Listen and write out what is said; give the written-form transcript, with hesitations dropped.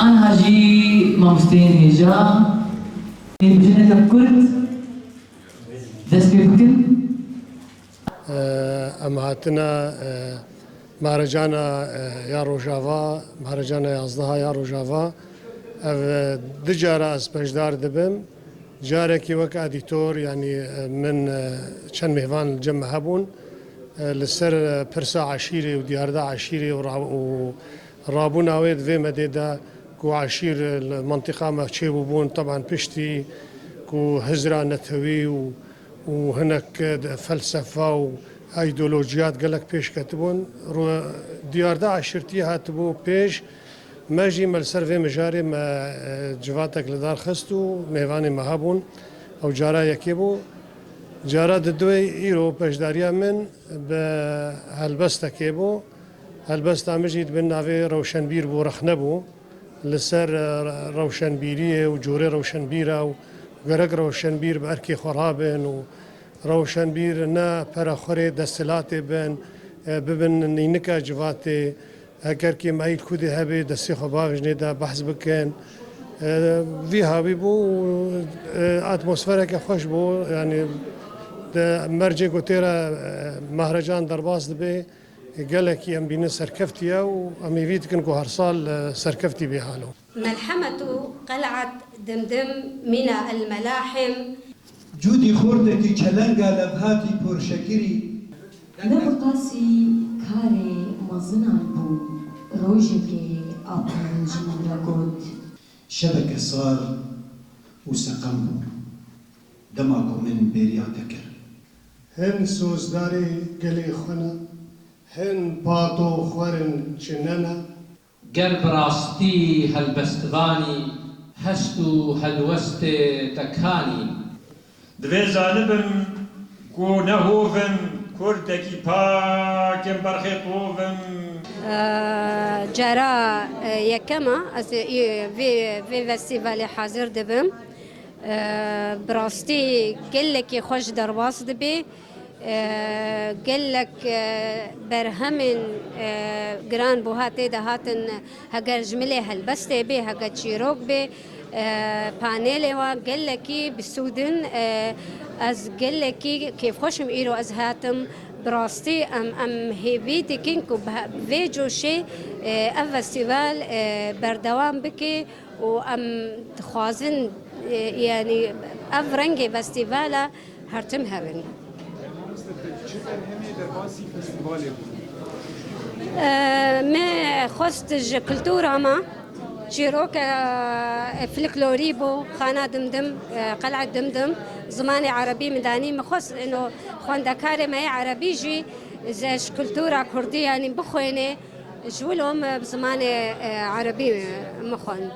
أنا هاجي مامستين هجا بجنة كرد دست بكن أمهاتنا مهرجانا يا روجافا مهرجانا يازدها يا روجافا دجارة اسبجدار دبم جاركي وك اديتور يعني من شن مهفان الجمع هبون لسر برسا عشيري ودياردا عشيري ورابونا ويد في مديدا كو عشير المنطقة ما تشيبون طبعا بشتي كو هزرا نتوي وهناك فلسفة وايديولوجيات قالك بيش كتبون دياردا عشيرتي هاتبو بيش ماجي مالسر مجاري ما جواتك لدار خستو ميواني مهابون او جارا يكيبو جارا ددوي ايرو بجداريا من بهالبستا كيبو هالبستا مجيد بالنافي روشنبير بو رخنبو لسر روشنبيرية وجوري روشنبيرة وغرق روشنبير بأركي خرابن وروشنبير نا پرخوري دستلاتي بن ببن نينكا جواتي اگر که مایل کودی هبی دستی خباوش نیدا بحث بکن وی هابی بو اتمسفره که خوش بو یعنی مرجع گوتیرا مهرجان درباس دبی قال کی ام بین سرکفتیا و امی وید کن کو هر سال سرکفتی به حالو ملحمة قلعة دمدم من الملاحم جودی خوردکی چلنگا لبهاتی پرشکری نبقاسي كاري مزنان بو روجكي أطنجي لقود شبكة صار وسقم دماغو من بيرياتكر هن سوزداري قلي خنا هن باطو خورن چننا قلب راستي هالبستباني هستو هالوست تكاني دوی زانبم کو نهوفم كردكي باكم برخيطوفم جرا يكما في فيستيفال حاضر دبم براستي قلك خوش درواس دبي قلك برهمن جران بوهاتي دهاتن هجر جملة هالبستي بي هجر تشيروك بي بانيلي وقلكي بالسودن از قلكي كيف خوشم إيرو از هاتم براستي ام هيبيتي كينكو بفيجو شي فيستيفال بردوام بكي وام تخوازن يعني افرنجي فيستيفالا هرتم هبن ما خست كلتورا ما شيروك فلكلوري بو خانة دمدم قلعة دمدم زماني عربي مداني مخص انه خوان دكاري ما عربي جي زاش كلتورة كردية يعني بخويني جولهم بزماني عربي مخوان